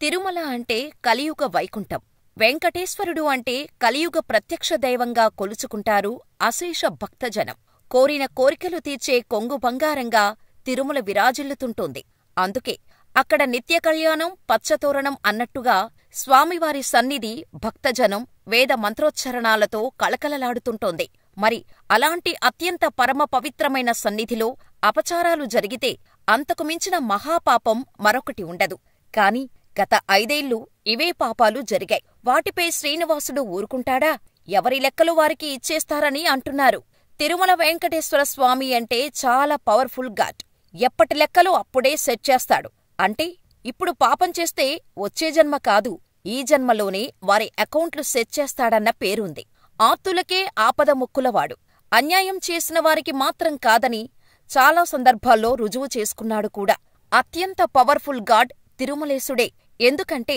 తిరుమల అంటే కలియుగ వైకుంఠం. వెంకటేశ్వరుడు అంటే కలియుగ ప్రత్యక్ష దైవంగా కొలుచుకుంటారు అశేష భక్తజనం. కోరిన కోరికలు తీర్చే కొంగు బంగారంగా తిరుమల విరాజిల్లుతుంటోంది. అందుకే అక్కడ నిత్య కళ్యాణం, పచ్చతోరణం అన్నట్టుగా స్వామివారి సన్నిధి భక్తజనం వేద మంత్రోచ్చరణాలతో కళకళలాడుతుంటోంది. మరి అలాంటి అత్యంత పరమ పవిత్రమైన సన్నిధిలో అపచారాలు జరిగితే అంతకు మించిన మహాపాపం మరొకటి ఉండదు. కాని గత 5 ఏళ్లు ఇవే పాపాలు జరిగాయి. వాటిపై శ్రీనివాసుడు ఊరుకుంటాడా? ఎవరి లెక్కలు వారికి ఇచ్చేస్తారని అంటున్నారు. తిరుమల వెంకటేశ్వర స్వామి అంటే చాలా పవర్ఫుల్ గాడ్. ఎప్పటి లెక్కలు అప్పుడే సెట్ చేస్తాడు. అంటే ఇప్పుడు పాపం చేస్తే వచ్చే జన్మ కాదు, ఈ జన్మలోనే వారి అకౌంట్లు సెట్ చేస్తాడన్న పేరుంది. ఆర్తులకే ఆపద ముక్కులవాడు. అన్యాయం చేసిన వారికి మాత్రం కాదని చాలా సందర్భాల్లో రుజువు చేసుకున్నాడు కూడా. అత్యంత పవర్ఫుల్ గాడ్ తిరుమలేశుడే. ఎందుకంటే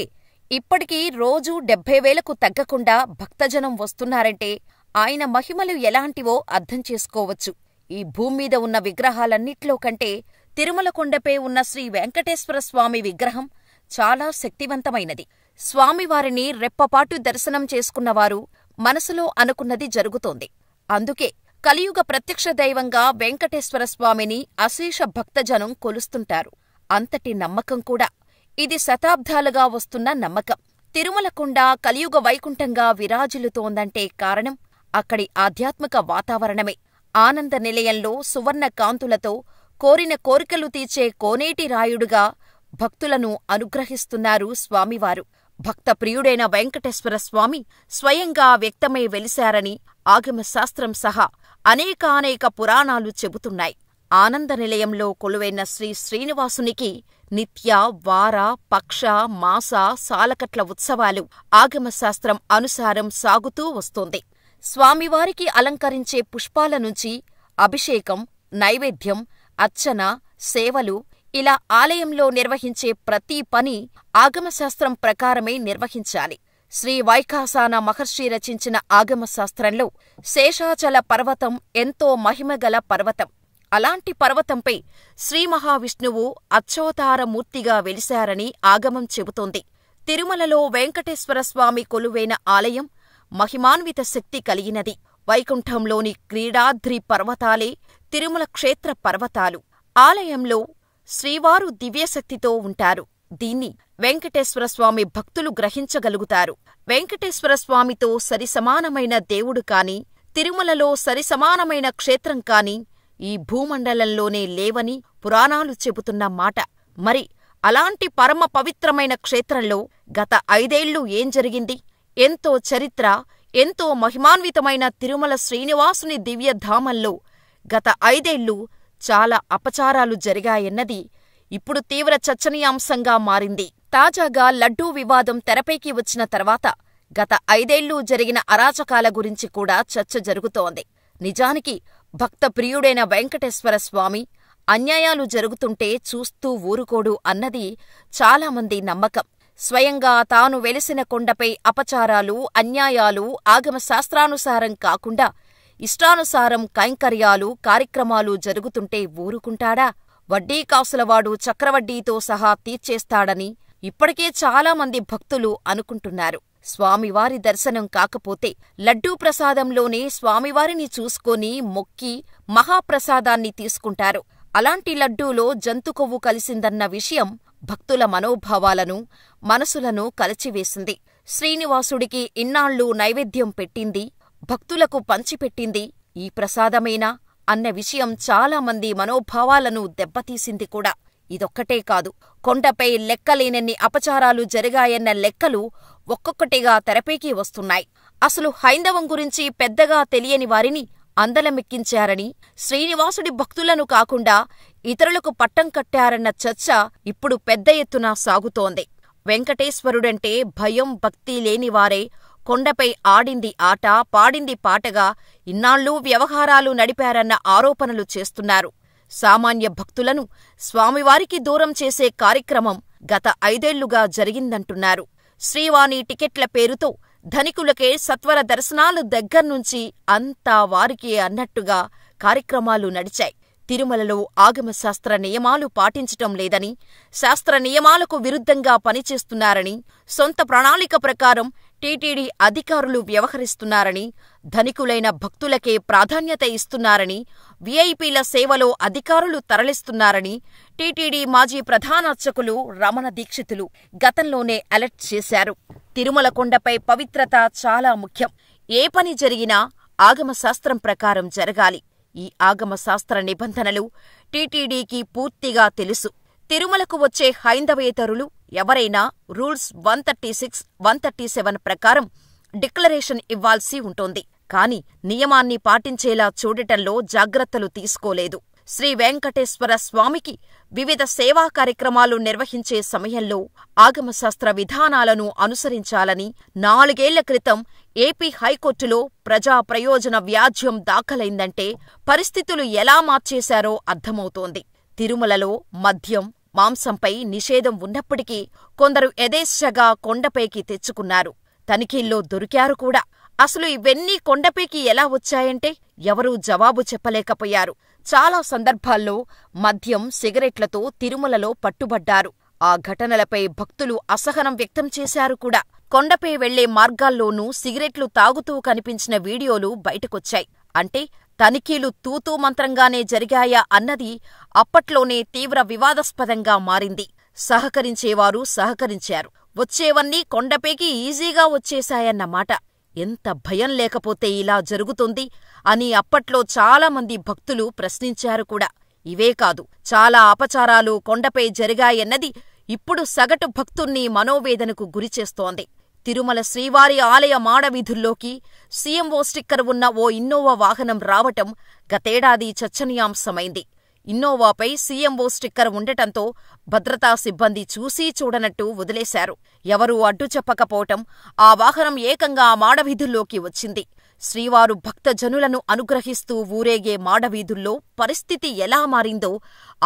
ఇప్పటికీ రోజూ 70,000కు తగ్గకుండా భక్తజనం వస్తున్నారంటే ఆయన మహిమలు ఎలాంటివో అర్థం చేసుకోవచ్చు. ఈ భూమ్మీద ఉన్న విగ్రహాలన్నిట్లో కంటే తిరుమల కొండపై ఉన్న శ్రీ వెంకటేశ్వర స్వామి విగ్రహం చాలా శక్తివంతమైనది. స్వామివారిని రెప్పపాటు దర్శనం చేసుకున్నవారు మనసులో అనుకున్నది జరుగుతోంది. అందుకే కలియుగ ప్రత్యక్ష దైవంగా వెంకటేశ్వర స్వామిని అశేష భక్తజనం కొలుస్తుంటారు. అంతటి నమ్మకం కూడా. ఇది శతాబ్దాలుగా వస్తున్న నమ్మకం. తిరుమల కొండ కలియుగ వైకుంఠంగా విరాజిల్లుతోందంటే కారణం అక్కడి ఆధ్యాత్మిక వాతావరణమే. ఆనంద నిలయంలో సువర్ణ కాంతులతో కోరిన కోరికలు తీర్చే కోనేటి రాయుడుగా భక్తులను అనుగ్రహిస్తున్నారు స్వామివారు. భక్తప్రియుడైన వెంకటేశ్వర స్వామి స్వయంగా వ్యక్తమై వెలిశారని ఆగమశాస్త్రం సహా అనేకానేక పురాణాలు చెబుతున్నాయి. ఆనంద నిలయంలో కొలువైన శ్రీ శ్రీనివాసునికి నిత్య, వార, పక్ష, మాస, సాలకట్ల ఉత్సవాలు ఆగమశాస్త్రం అనుసారం సాగుతూ వస్తోంది. స్వామివారికి అలంకరించే పుష్పాల నుంచి అభిషేకం, నైవేద్యం, అర్చన, సేవలు ఇలా ఆలయంలో నిర్వహించే ప్రతి పని ఆగమశాస్త్రం ప్రకారమే నిర్వహించాలి. శ్రీ వైఖాసాన మహర్షి రచించిన ఆగమశాస్త్రంలో శేషాచల పర్వతం ఎంతో మహిమగల పర్వతం. అలాంటి పర్వతంపై శ్రీ మహావిష్ణువు అచ్చోతారమూర్తిగా వెలిశారని ఆగమం చెబుతోంది. తిరుమలలో వెంకటేశ్వర స్వామి కొలువైన ఆలయం మహిమాన్విత శక్తి కలిగినది. వైకుంఠంలోని క్రీడాద్రి పర్వతాలే తిరుమల క్షేత్ర పర్వతాలు. ఆలయంలో శ్రీవారు దివ్యశక్తితో ఉంటారు. దీన్ని వెంకటేశ్వరస్వామి భక్తులు గ్రహించగలుగుతారు. వెంకటేశ్వరస్వామితో సరిసమానమైన దేవుడు కాని, తిరుమలలో సరిసమానమైన క్షేత్రం కాని ఈ భూమండలంలోనే లేవని పురాణాలు చెబుతున్న మాట. మరి అలాంటి పరమ పవిత్రమైన క్షేత్రంలో గత 5 ఏళ్లు ఏం జరిగింది? ఎంతో చరిత్ర, ఎంతో మహిమాన్వితమైన తిరుమల శ్రీనివాసుని దివ్యధామంలో గత 5 ఏళ్లు చాలా అపచారాలు జరిగాయన్నది ఇప్పుడు తీవ్ర చర్చనీయాంశంగా మారింది. తాజాగా లడ్డూ వివాదం తెరపైకి వచ్చిన తర్వాత గత 5 ఏళ్లు జరిగిన అరాచకాల గురించి కూడా చర్చ జరుగుతోంది. నిజానికి భక్తప్రియుడైన వెంకటేశ్వర స్వామి అన్యాయాలు జరుగుతుంటే చూస్తూ ఊరుకోడు అన్నది చాలామంది నమ్మకం. స్వయంగా తాను వెలిసిన కొండపై అపచారాలు, అన్యాయాలు ఆగమశాస్త్రానుసారం కాకుండా ఇష్టానుసారం కైంకర్యాలు, కార్యక్రమాలు జరుగుతుంటే ఊరుకుంటాడా? వడ్డీ కాసులవాడు చక్రవడ్డీతో సహా తీర్చేస్తాడని ఇప్పటికే చాలామంది భక్తులు అనుకుంటున్నారు. స్వామివారి దర్శనం కాకపోతే లడ్డూ ప్రసాదంలోనే స్వామివారిని చూసుకొని మొక్కి మహాప్రసాదాన్ని తీసుకుంటారు. అలాంటి లడ్డూలో జంతుకొవ్వు కలిసిందన్న విషయం భక్తుల మనోభావాలను, మనసులను కలచివేసింది. శ్రీనివాసుడికి ఇన్నాళ్లు నైవేద్యం పెట్టింది, భక్తులకు పంచిపెట్టింది ఈ ప్రసాదమేనా అన్న విషయం చాలామంది మనోభావాలను దెబ్బతీసింది కూడా. ఇదొక్కటే కాదు, కొండపై లెక్కలేనన్ని అపచారాలు జరిగాయన్న లెక్కలు ఒక్కొక్కటిగా తెరపైకి వస్తున్నాయి. అసలు హైందవం గురించి పెద్దగా తెలియని వారిని అందలమెక్కించారని, శ్రీనివాసుడి భక్తులను కాకుండా ఇతరులకు పట్టం కట్టారన్న చర్చ ఇప్పుడు పెద్ద ఎత్తున సాగుతోంది. వెంకటేశ్వరుడంటే భయం, భక్తి లేనివారే కొండపై ఆడింది ఆట, పాడింది పాటగా ఇన్నాళ్లూ వ్యవహారాలు నడిపారన్న ఆరోపణలు చేస్తున్నారు. సామాన్య భక్తులను స్వామివారికి దూరం చేసే కార్యక్రమం గత 5 ఏళ్లుగా జరిగిందంటున్నారు. శ్రీవాణి టికెట్ల పేరుతో ధనికులకే సత్వర దర్శనాలు దగ్గర్నుంచి అంతా వారికే అన్నట్టుగా కార్యక్రమాలు నడిచాయి. తిరుమలలో ఆగమశాస్త్ర నియమాలు పాటించటం లేదని, శాస్త్ర నియమాలకు విరుద్ధంగా పనిచేస్తున్నారని, సొంత ప్రణాళిక ప్రకారం టీటీడీ అధికారులు వ్యవహరిస్తున్నారని, ధనికులైన భక్తులకే ప్రాధాన్యత ఇస్తున్నారని, వీఐపీల సేవలో అధికారులు తరలిస్తున్నారని టీటీడీ మాజీ ప్రధాన అర్చకులు రమణ దీక్షితులు గతంలోనే అలర్ట్ చేశారు. తిరుమల కొండపై పవిత్రత చాలా ముఖ్యం. ఏ పని జరిగినా ఆగమశాస్త్రం ప్రకారం జరగాలి. ఈ ఆగమశాస్త్ర నిబంధనలు టీటీడీకి పూర్తిగా తెలుసు. తిరుమలకు వచ్చే హైందవేతరులు ఎవరైనా రూల్స్ 136, 137 ప్రకారం డిక్లరేషన్ ఇవ్వాల్సి ఉంటుంది. కాని నియమాన్ని పాటించేలా చూడటంలో జాగ్రత్తలు తీసుకోలేదు. శ్రీ వెంకటేశ్వర స్వామికి వివిధ సేవా కార్యక్రమాలు నిర్వహించే సమయంలో ఆగమశాస్త్ర విధానాలను అనుసరించాలని 4 ఏళ్ల క్రితం ఏపీ హైకోర్టులో ప్రజా ప్రయోజన వ్యాజ్యం దాఖలైందంటే పరిస్థితులు ఎలా మార్చేశారో అర్థమవుతోంది. తిరుమలలో మద్యం, మాంసంపై నిషేధం ఉన్నప్పటికీ కొందరు యథేచ్ఛగా కొండపైకి తెచ్చుకున్నారు. తనిఖీల్లో దొరికారు కూడా. అసలు ఇవన్నీ కొండపైకి ఎలా వచ్చాయంటే ఎవరూ జవాబు చెప్పలేకపోయారు. చాలా సందర్భాల్లో మద్యం, సిగరెట్లతో తిరుమలలో పట్టుబడ్డారు. ఆ ఘటనలపై భక్తులు అసహనం వ్యక్తం చేశారు కూడా. కొండపై వెళ్లే మార్గాల్లోనూ సిగరెట్లు తాగుతూ కనిపించిన వీడియోలు బయటకొచ్చాయి. అంటే తనిఖీలు తూతూ మంత్రంగానే జరిగాయా అన్నది అప్పట్లోనే తీవ్ర వివాదాస్పదంగా మారింది. సహకరించేవారు సహకరించారు. వచ్చేవన్నీ కొండపైకి ఈజీగా వచ్చేశాయన్నమాట. ఎంత భయం లేకపోతే ఇలా జరుగుతుంది అని అప్పట్లో చాలామంది భక్తులు ప్రశ్నించారు కూడా. ఇవే కాదు, చాలా అపచారాలు కొండపై జరిగాయన్నది ఇప్పుడు సగటు భక్తుణ్ణి మనోవేదనకు గురిచేస్తోంది. తిరుమల శ్రీవారి ఆలయ మాడవీధుల్లోకి సీఎంఓ స్టిక్కర్ ఉన్న ఓ ఇన్నోవా వాహనం రావటం గతేడాది చర్చనీయాంశమైంది. ఇన్నోవాపై సీఎంఓ స్టిక్కర్ ఉండటంతో భద్రతా సిబ్బంది చూసీ చూడనట్టు వదిలేశారు. ఎవరూ అడ్డు చెప్పకపోవటం ఆ వాహనం ఏకంగా మాడవీధుల్లోకి వచ్చింది. శ్రీవారు భక్తజనులను అనుగ్రహిస్తూ ఊరేగే మాడవీధుల్లో పరిస్థితి ఎలా మారిందో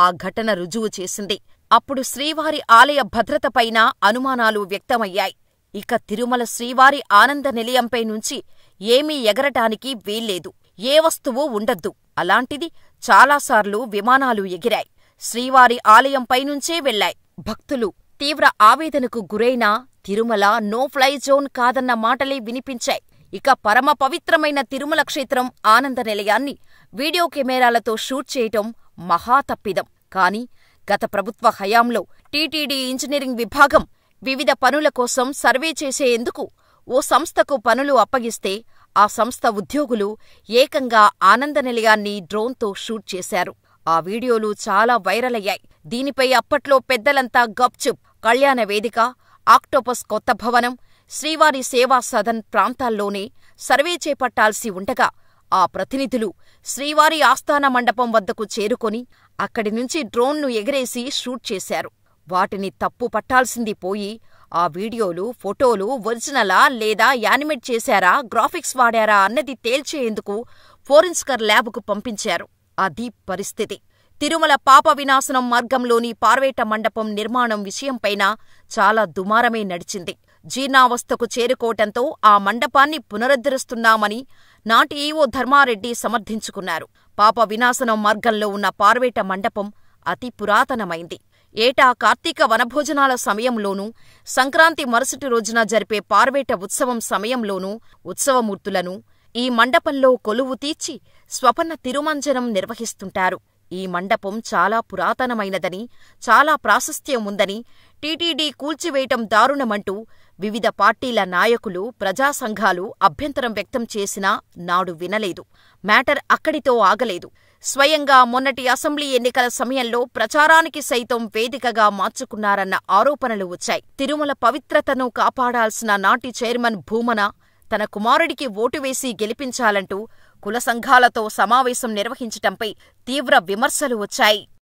ఆ ఘటన రుజువు చేసింది. అప్పుడు శ్రీవారి ఆలయ భద్రతపైన అనుమానాలు వ్యక్తమయ్యాయి. ఇక తిరుమల శ్రీవారి ఆనంద నిలయంపై నుంచి ఏమీ ఎగరటానికి వీల్లేదు. ఏ వస్తువూ ఉండద్దు. అలాంటిది చాలాసార్లు విమానాలు ఎగిరాయి. శ్రీవారి ఆలయంపైనుంచే వెళ్లాయి. భక్తులు తీవ్ర ఆవేదనకు గురైనా తిరుమల నో ఫ్లై జోన్ కాదన్న మాటలే వినిపించాయి. ఇక పరమ పవిత్రమైన తిరుమల క్షేత్రం ఆనంద నిలయాన్ని వీడియో కెమెరాలతో షూట్ చేయటం మహాతప్పిదం. కాని గత ప్రభుత్వ హయాంలో టీటీడీ ఇంజనీరింగ్ విభాగం వివిధ పనుల కోసం సర్వే చేసేందుకు ఓ సంస్థకు పనులు అప్పగిస్తే ఆ సంస్థ ఉద్యోగులు ఏకంగా ఆనంద నిలయాన్ని డ్రోన్తో షూట్ చేశారు. ఆ వీడియోలు చాలా వైరల్ అయ్యాయి. దీనిపై అప్పట్లో పెద్దలంతా గప్చుప్. కళ్యాణ వేదిక, ఆక్టోపస్ కొత్త భవనం, శ్రీవారి సేవా సదన్ ప్రాంతాల్లోనే సర్వే చేపట్టాల్సి ఉండగా ఆ ప్రతినిధులు శ్రీవారి ఆస్థాన మండపం వద్దకు చేరుకొని అక్కడి నుంచి డ్రోన్ను ఎగరేసి షూట్ చేశారు. వాటిని తప్పు పట్టాల్సింది పోయి ఆ వీడియోలు, ఫోటోలు ఒరిజినలా లేదా యానిమేట్ చేశారా, గ్రాఫిక్స్ వాడారా అన్నది తేల్చేందుకు ఫోరెన్సిక్ ల్యాబ్కు పంపించారు. అది పరిస్థితి. తిరుమల పాప వినాశనం మార్గంలోని పార్వేట మండపం నిర్మాణం విషయంపైన చాలా దుమారమే నడిచింది. జీర్ణావస్థకు చేరుకోవటంతో ఆ మండపాన్ని పునరుద్ధరిస్తున్నామని నాటి ఈవో ధర్మారెడ్డి సమర్థించుకున్నారు. పాప వినాశనం మార్గంలో ఉన్న పార్వేట మండపం అతి పురాతనమైంది. ఏటా కార్తీక వనభోజనాల సమయంలోనూ, సంక్రాంతి మరుసటి రోజున జరిపే పార్వేట ఉత్సవం సమయంలోనూ ఉత్సవమూర్తులను ఈ మండపంలో కొలువు తీర్చి స్వపన తిరుమంజనం నిర్వహిస్తుంటారు. ఈ మండపం చాలా పురాతనమైనదని, చాలా ప్రాశస్త్యం ఉందని టీటీడీ కూల్చివేయటం దారుణమంటూ వివిధ పార్టీల నాయకులు, ప్రజా సంఘాలు అభ్యంతరం వ్యక్తం చేసినా నాడు వినలేదు. మ్యాటర్ అక్కడితో ఆగలేదు. స్వయంగా మొన్నటి అసెంబ్లీ ఎన్నికల సమయంలో ప్రచారానికి సైతం వేదికగా మార్చుకున్నారన్న ఆరోపణలు వచ్చాయి. తిరుమల పవిత్రతను కాపాడాల్సిన నాటి చైర్మన్ భూమన తన కుమారుడికి ఓటు వేసి గెలిపించాలంటూ కుల సంఘాలతో సమావేశం నిర్వహించటంపై తీవ్ర విమర్శలు వచ్చాయి.